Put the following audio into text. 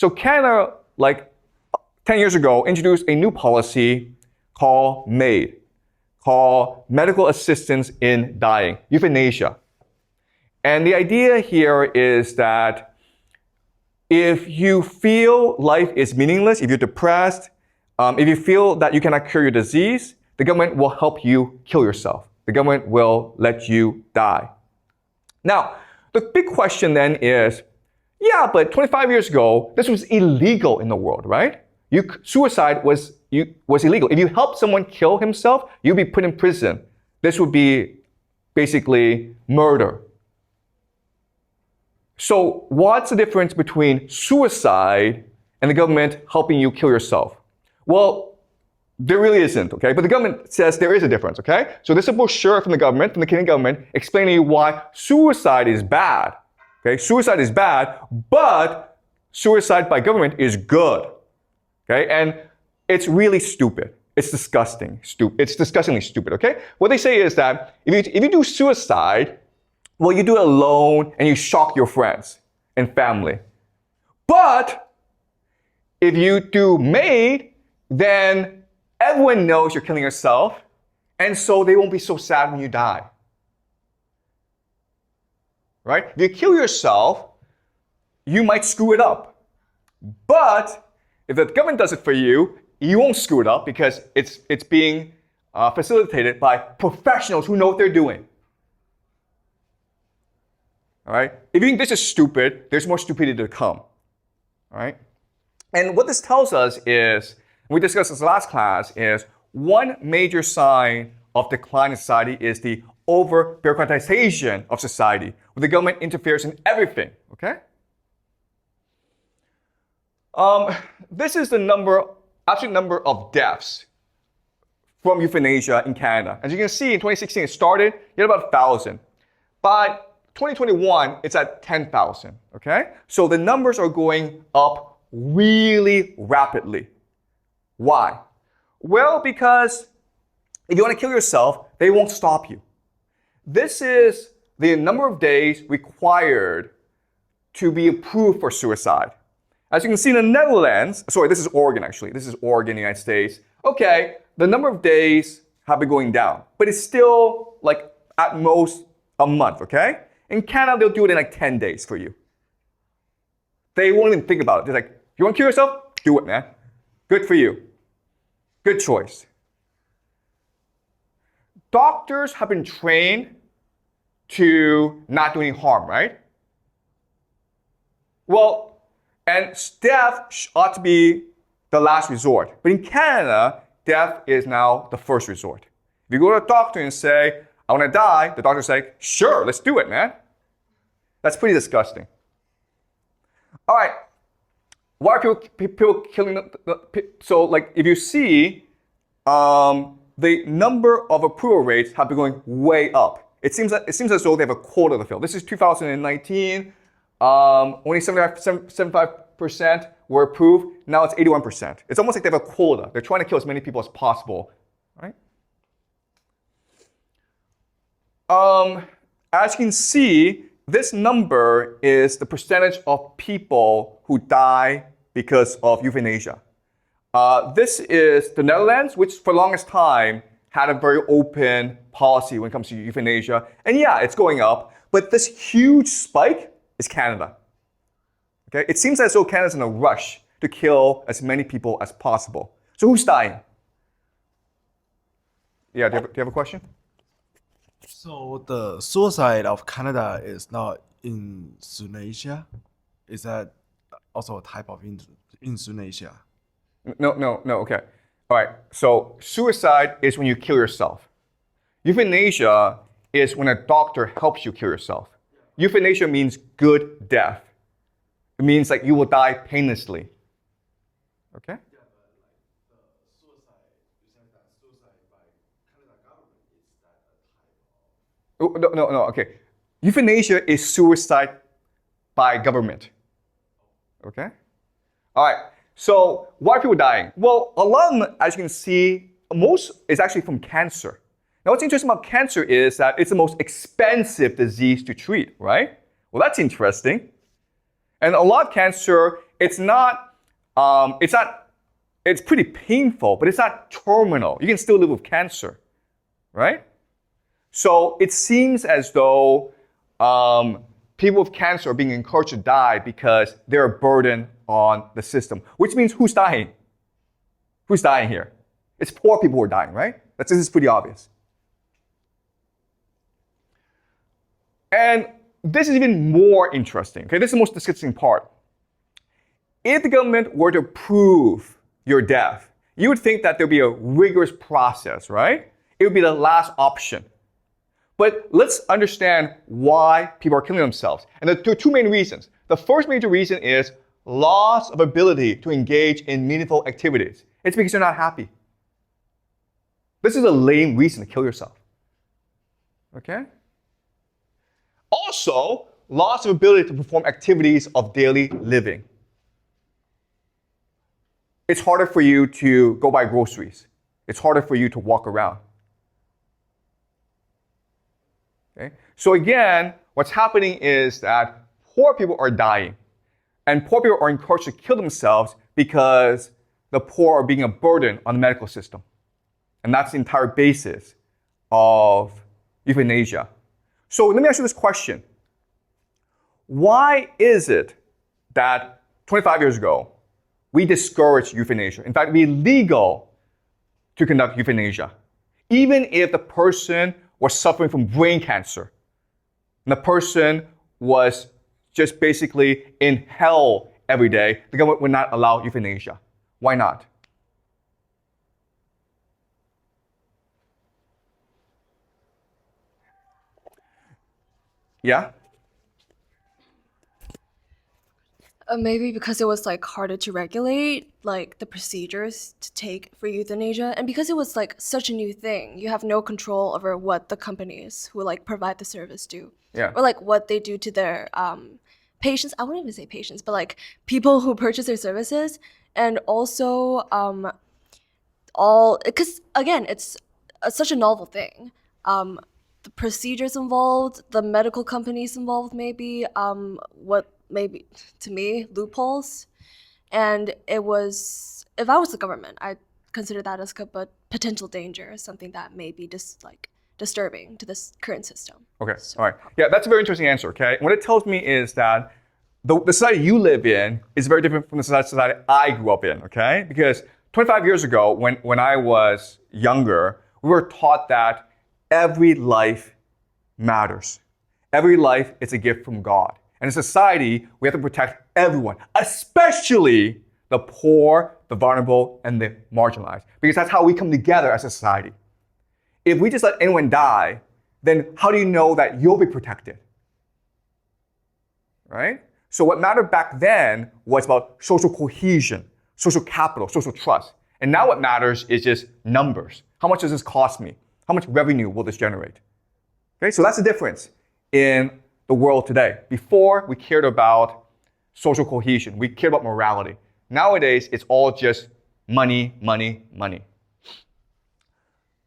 So Canada, like 10 years ago, introduced a new policy called MAID, called Medical Assistance in Dying, euthanasia. And the idea here is that if you feel life is meaningless, if you're depressed, if you feel that you cannot cure your disease, the government will help you kill yourself. The government will let you die. Now, the big question then is, yeah, but 25 years ago, this was illegal in the world, right? Suicide was illegal. If you helped someone kill himself, you'd be put in prison. This would be basically murder. So what's the difference between suicide and the government helping you kill yourself? Well, there really isn't, okay? But the government says there is a difference, okay? So this is a brochure from the government, from the Canadian government, explaining you why suicide is bad, okay? Suicide is bad, but suicide by government is good, okay? And it's really stupid. It's disgusting. It's disgustingly stupid, okay? What they say is that if you do suicide, well, you do it alone and you shock your friends and family. But if you do MAID, then everyone knows you're killing yourself, and so they won't be so sad when you die. Right? If you kill yourself, you might screw it up. But if the government does it for you, you won't screw it up because it's being facilitated by professionals who know what they're doing. All right? If you think this is stupid, there's more stupidity to come. All right? And what this tells us is, we discussed this last class, is one major sign of decline in society is the over-bureaucratization of society, where the government interferes in everything, okay? This is the absolute number of deaths from euthanasia in Canada. As you can see, in 2016 it started, you had about 1,000. By 2021, it's at 10,000, okay? So the numbers are going up really rapidly. Why? Well, because if you want to kill yourself, they won't stop you. This is the number of days required to be approved for suicide. As you can see in the Netherlands, sorry, this is Oregon actually. This is Oregon, United States. Okay, the number of days have been going down, but it's still like at most a month, okay? In Canada, they'll do it in like 10 days for you. They won't even think about it. They're like, you want to kill yourself? Do it, man. Good for you. Good choice. Doctors have been trained to not do any harm, right? Well, and death ought to be the last resort. But in Canada, death is now the first resort. If you go to a doctor and say, I want to die, the doctor's like, sure, let's do it, man. That's pretty disgusting. All right. Why are people killing so like if you see the number of approval rates have been going way up. It seems as though they have a quota to fill. This is 2019. Only 75% were approved. Now it's 81%. It's almost like they have a quota. They're trying to kill as many people as possible, right? As you can see, this number is the percentage of people who die because of euthanasia. This is the Netherlands, which for the longest time had a very open policy when it comes to euthanasia. And yeah, it's going up, but this huge spike is Canada. Okay? It seems as though Canada's in a rush to kill as many people as possible. So who's dying? Yeah, do you have a question? So the suicide of Canada is not euthanasia? Is that also a type of euthanasia? No, okay. All right, so suicide is when you kill yourself. Euthanasia is when a doctor helps you kill yourself. Euthanasia means good death. It means like you will die painlessly. Okay? Yeah, but like the suicide, you said that suicide by Canada government, is that a type of... No, okay. Euthanasia is suicide by government. Okay? All right. So why are people dying? Well, a lot of them, as you can see, most is actually from cancer. Now, what's interesting about cancer is that it's the most expensive disease to treat, right? Well, that's interesting. And a lot of cancer it's not, it's pretty painful, but it's not terminal. You can still live with cancer, right? So it seems as though people with cancer are being encouraged to die because they're a burden on the system, which means who's dying? Who's dying here? It's poor people who are dying, right? This is pretty obvious. And this is even more interesting, okay? This is the most disgusting part. If the government were to prove your death, you would think that there'd be a rigorous process, right? It would be the last option. But let's understand why people are killing themselves. And there are two main reasons. The first major reason is loss of ability to engage in meaningful activities. It's because you're not happy. This is a lame reason to kill yourself. Okay? Also, loss of ability to perform activities of daily living. It's harder for you to go buy groceries. It's harder for you to walk around. Okay? So again, what's happening is that poor people are dying. And poor people are encouraged to kill themselves because the poor are being a burden on the medical system. And that's the entire basis of euthanasia. So let me ask you this question. Why is it that 25 years ago, we discouraged euthanasia? In fact, it made it illegal to conduct euthanasia, even if the person was suffering from brain cancer, and the person was just basically in hell every day, the government would not allow euthanasia. Why not? Yeah? Maybe because it was like harder to regulate, like the procedures to take for euthanasia, and because it was like such a new thing, you have no control over what the companies who like provide the service do, Yeah. or like what they do to their patients. I wouldn't even say patients, but like people who purchase their services, and also all because again, it's such a novel thing. The procedures involved, the medical companies involved, maybe what maybe to me loopholes, and it was if I was the government, I'd consider that as a potential danger, something that may be just like disturbing to this current system. Okay, all right. Yeah, that's a very interesting answer, okay? What it tells me is that the society you live in is very different from the society I grew up in, okay? Because 25 years ago, when I was younger, we were taught that every life matters. Every life is a gift from God. And in society, we have to protect everyone, especially the poor, the vulnerable, and the marginalized. Because that's how we come together as a society. If we just let anyone die, then how do you know that you'll be protected? Right? So what mattered back then was about social cohesion, social capital, social trust. And now what matters is just numbers. How much does this cost me? How much revenue will this generate? Okay, so that's the difference in the world today. Before, we cared about social cohesion. We cared about morality. Nowadays, it's all just money, money, money.